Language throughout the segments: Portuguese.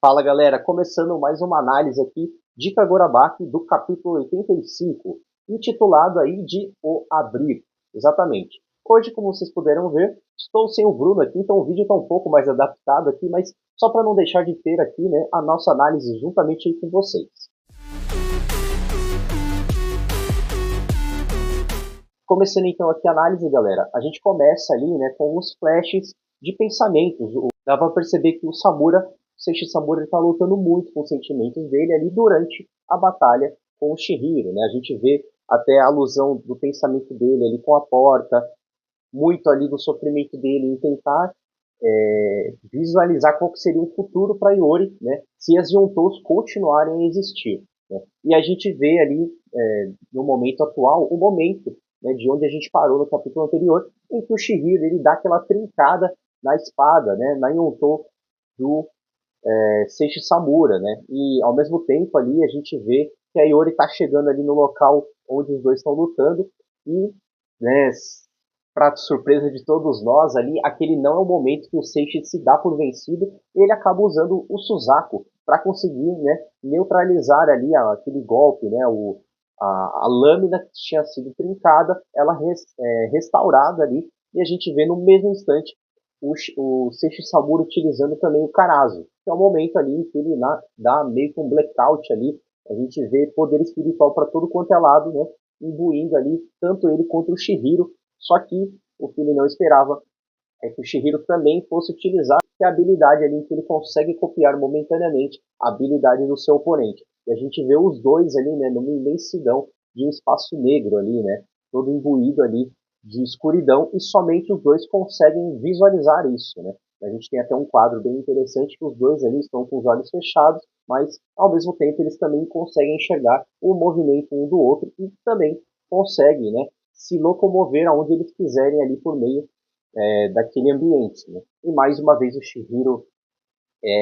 Fala galera, começando mais uma análise aqui de Kagorabaki do capítulo 85, intitulado aí de O Abrir, exatamente. Hoje, como vocês puderam ver, estou sem o Bruno aqui, então o vídeo está um pouco mais adaptado aqui, mas só para não deixar de ter aqui, né, a nossa análise juntamente aí com vocês. Começando então aqui a análise, galera, a gente começa ali, né, com os flashes de pensamentos. Dá para perceber que o Seishi Samura está lutando muito com os sentimentos dele ali durante a batalha com o Shihiro, né? A gente vê até a alusão do pensamento dele ali com a porta, muito ali do sofrimento dele em tentar visualizar qual que seria o futuro para Iori, né? Se as Yontous continuarem a existir. Né? E a gente vê ali, no momento atual, o momento, né, de onde a gente parou no capítulo anterior, em que o Shihiro ele dá aquela trincada na espada, né, na Yontou do Seishi Samura, né? E ao mesmo tempo ali a gente vê que a Iori está chegando ali no local onde os dois estão lutando e, né, para surpresa de todos nós ali, aquele não é o momento que o Seishi se dá por vencido, ele acaba usando o Suzaku para conseguir, né, neutralizar ali aquele golpe, né, a lâmina que tinha sido trincada, ela restaurada ali, e a gente vê no mesmo instante o Seishi Samura utilizando também o Karasu, que é o momento ali em que ele dá meio que um blackout ali, a gente vê poder espiritual para todo quanto é lado, né, imbuindo ali tanto ele quanto o Shihiro, só que o que ele não esperava é que o Shihiro também fosse utilizar a habilidade ali em que ele consegue copiar momentaneamente a habilidade do seu oponente. E a gente vê os dois ali, né, numa imensidão de um espaço negro ali, né, todo imbuído ali de escuridão, e somente os dois conseguem visualizar isso, né. A gente tem até um quadro bem interessante que os dois ali estão com os olhos fechados, mas ao mesmo tempo eles também conseguem enxergar o movimento um do outro e também conseguem, né, se locomover aonde eles quiserem ali por meio daquele ambiente. Né? E mais uma vez o Shihiro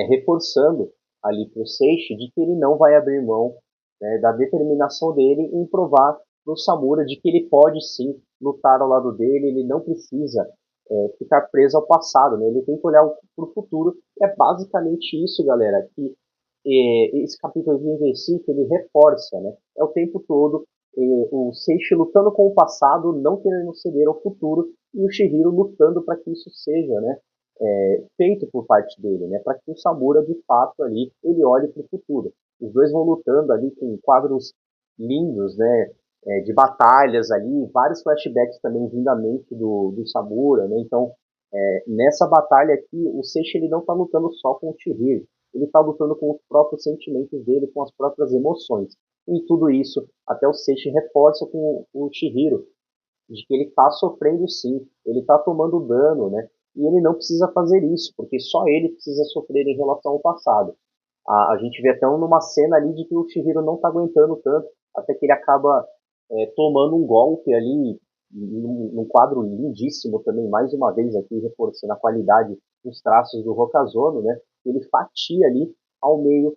reforçando ali para o Seishi de que ele não vai abrir mão, né, da determinação dele em provar para o Samura de que ele pode sim lutar ao lado dele, ele não precisa ficar preso ao passado, né? Ele tem que olhar para o futuro. E é basicamente isso, galera, que esse capítulo 25 ele reforça, né? É o tempo todo o Seishi lutando com o passado, não querendo ceder ao futuro, e o Shihiro lutando para que isso seja, né, feito por parte dele, né, para que o Samura de fato ali ele olhe para o futuro. Os dois vão lutando ali com quadros lindos, né, de batalhas ali, vários flashbacks também vindo à mente do Samura, né, então nessa batalha aqui o Seishi ele não está lutando só com o Shihiro, ele está lutando com os próprios sentimentos dele, com as próprias emoções. E tudo isso, até o Seishi reforça com o Shihiro, de que ele está sofrendo sim, ele está tomando dano, né? E ele não precisa fazer isso, porque só ele precisa sofrer em relação ao passado. A gente vê até numa cena ali de que o Shihiro não está aguentando tanto, até que ele acaba tomando um golpe ali, num quadro lindíssimo também, mais uma vez aqui reforçando a qualidade dos traços do Rokazono, né? Ele fatia ali ao meio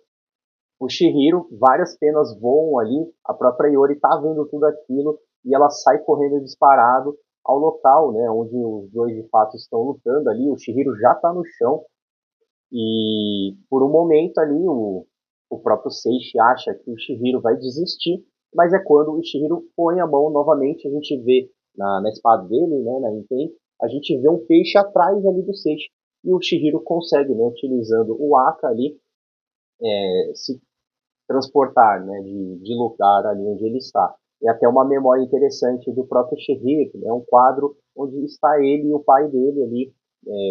o Shihiro, várias penas voam ali, a própria Iori tá vendo tudo aquilo e ela sai correndo disparado ao local, né, onde os dois de fato estão lutando ali. O Shihiro já tá no chão e por um momento ali o próprio Seishi acha que o Shihiro vai desistir, mas é quando o Shihiro põe a mão novamente, a gente vê na espada dele, né, na Enten, a gente vê um peixe atrás ali do Seishi e o Shihiro consegue, né, utilizando o Aka ali, se transportar, né, de lugar ali onde ele está. E até uma memória interessante do próprio Shihiro, é um quadro onde está ele e o pai dele ali,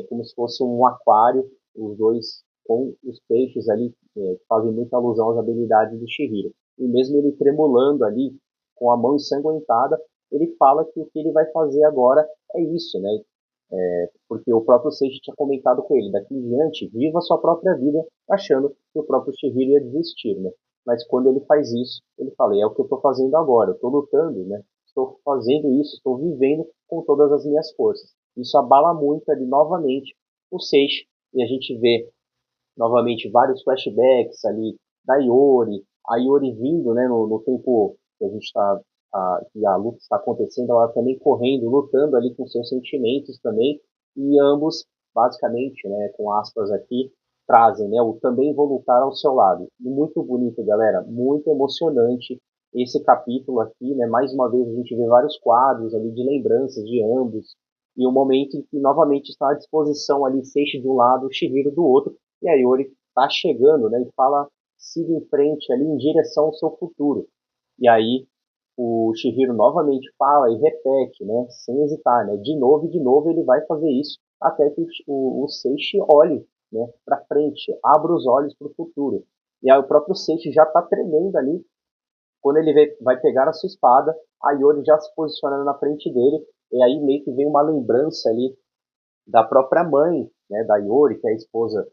como se fosse um aquário, os dois com os peixes ali, que fazem muita alusão às habilidades do Shihiro. E mesmo ele tremulando ali, com a mão ensanguentada, ele fala que o que ele vai fazer agora é isso, né? Porque o próprio Seishi tinha comentado com ele, daqui em diante, viva a sua própria vida, achando que o próprio Shihiro ia desistir, né? Mas quando ele faz isso, ele fala, é o que eu estou fazendo agora, eu estou lutando, né? Estou fazendo isso, estou vivendo com todas as minhas forças. Isso abala muito ali novamente o Seishi, e a gente vê novamente vários flashbacks ali da Iori, a Iori vindo, né, no tempo que a gente está, que a luta está acontecendo, ela também correndo, lutando ali com seus sentimentos também, e ambos, basicamente, né, com aspas aqui, trazem, né? O também vou lutar ao seu lado. E muito bonito, galera, muito emocionante esse capítulo aqui, né? Mais uma vez a gente vê vários quadros ali de lembranças de ambos e um momento em que novamente está à disposição ali Seishi de um lado, Shihiro do outro, e a Yori está chegando, né? E fala siga em frente ali em direção ao seu futuro. E aí o Shihiro novamente fala e repete, né? Sem hesitar, né? De novo e de novo ele vai fazer isso até que o Seishi olhe, né, para frente, abra os olhos para o futuro. E aí o próprio Seishi já está tremendo ali. Quando ele vai pegar a sua espada, a Yori já se posiciona na frente dele. E aí meio que vem uma lembrança ali da própria mãe, né, da Yori, que é a esposa,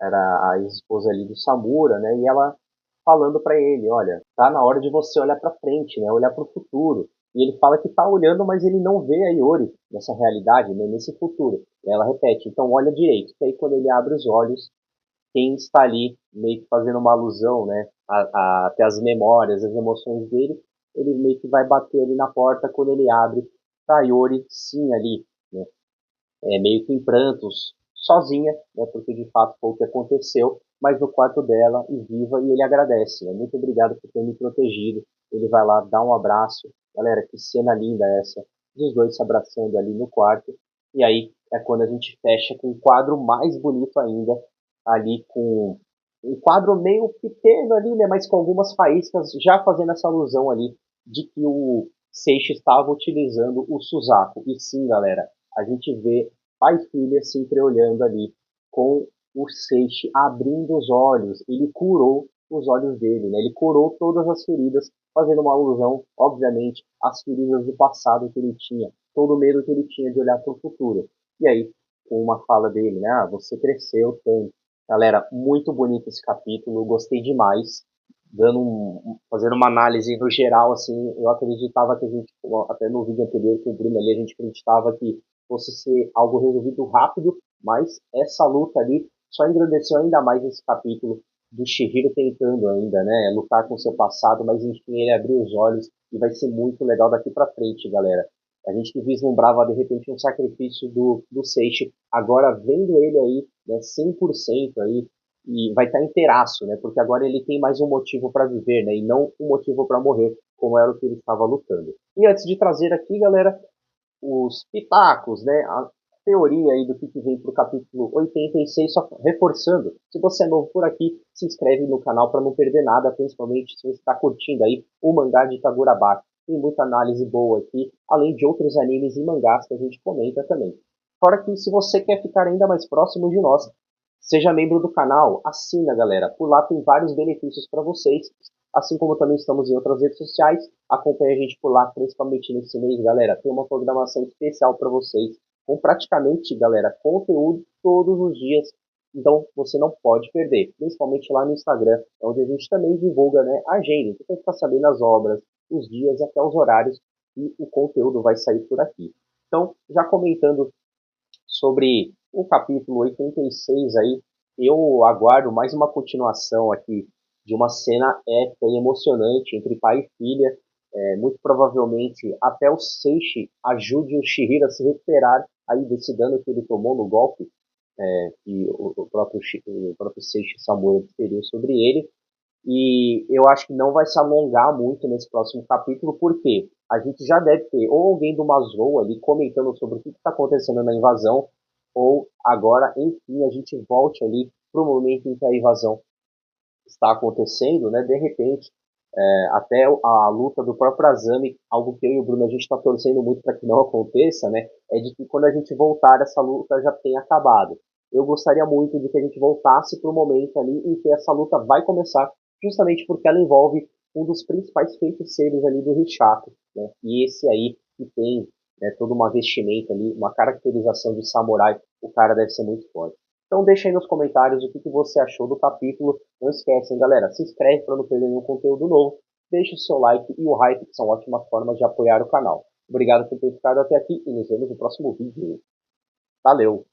era a esposa ali do Samura, né, e ela falando para ele, olha, tá na hora de você olhar para frente, né, olhar para o futuro. E ele fala que tá olhando, mas ele não vê a Yori nessa realidade, né, nesse futuro. E ela repete, então olha direito. E aí quando ele abre os olhos, quem está ali meio que fazendo uma alusão, né, até as memórias, as emoções dele, ele meio que vai bater ali na porta quando ele abre, tá a Yori sim ali, né, meio que em prantos, sozinha, né, porque de fato foi o que aconteceu, mas no quarto dela e viva, e ele agradece, né, muito obrigado por ter me protegido. Ele vai lá, dá um abraço, galera, que cena linda essa, dos dois se abraçando ali no quarto, e aí é quando a gente fecha com um quadro mais bonito ainda, ali com um quadro meio pequeno ali, né, mas com algumas faíscas, já fazendo essa alusão ali de que o Seishi estava utilizando o Suzaku. E sim, galera, a gente vê pai e filha se entreolhando ali com o Seishi abrindo os olhos. Ele curou os olhos dele, né? Ele curou todas as feridas, fazendo uma alusão, obviamente, às feridas do passado que ele tinha, todo o medo que ele tinha de olhar para o futuro. E aí, com uma fala dele, né? Ah, você cresceu tanto. Galera, muito bonito esse capítulo, gostei demais. Fazendo uma análise no geral, assim, eu acreditava que a gente, até no vídeo anterior com o Bruno ali, a gente acreditava que fosse ser algo resolvido rápido, mas essa luta ali só engrandeceu ainda mais esse capítulo do Shihiro tentando ainda, né, lutar com seu passado, mas enfim, ele abriu os olhos e vai ser muito legal daqui pra frente, galera. A gente que vislumbrava de repente um sacrifício do Seishi, agora vendo ele aí, né, 100% aí, e vai estar inteiraço, né, porque agora ele tem mais um motivo para viver, né, e não um motivo para morrer, como era o que ele estava lutando. E antes de trazer aqui, galera, os pitacos, né, a teoria aí do que vem para o capítulo 86, só reforçando, se você é novo por aqui, se inscreve no canal para não perder nada, principalmente se você está curtindo aí o mangá de Kagurabaki. Tem muita análise boa aqui, além de outros animes e mangás que a gente comenta também. Fora que se você quer ficar ainda mais próximo de nós, seja membro do canal, assina, galera. Por lá tem vários benefícios para vocês, assim como também estamos em outras redes sociais. Acompanhe a gente por lá, principalmente nesse mês, galera. Tem uma programação especial para vocês, com praticamente, galera, conteúdo todos os dias. Então você não pode perder, principalmente lá no Instagram, onde a gente também divulga, né, a agenda. Você tem que ficar sabendo as obras, os dias, até os horários e o conteúdo vai sair por aqui. Então, já comentando sobre o capítulo 86 aí, eu aguardo mais uma continuação aqui de uma cena épica e emocionante entre pai e filha. Muito provavelmente até o Seishi ajude o Shihiro a se recuperar aí desse dano que ele tomou no golpe que o próprio Seishi Samura feriu sobre ele. E eu acho que não vai se alongar muito nesse próximo capítulo, porque a gente já deve ter ou alguém do Mazou ali comentando sobre o que está acontecendo na invasão, ou agora, enfim, a gente volte ali para o momento em que a invasão está acontecendo, né? De repente, até a luta do próprio Azami, algo que eu e o Bruno a gente está torcendo muito para que não aconteça, né? É de que quando a gente voltar, essa luta já tenha acabado. Eu gostaria muito de que a gente voltasse para o momento ali em que essa luta vai começar, justamente porque ela envolve um dos principais feiticeiros ali do Rishaku, né? E esse aí que tem, né, toda uma vestimenta ali, uma caracterização de samurai, o cara deve ser muito forte. Então deixa aí nos comentários o que você achou do capítulo. Não esquecem, galera, se inscreve para não perder nenhum conteúdo novo. Deixe o seu like e o hype, que são ótimas formas de apoiar o canal. Obrigado por ter ficado até aqui e nos vemos no próximo vídeo. Valeu!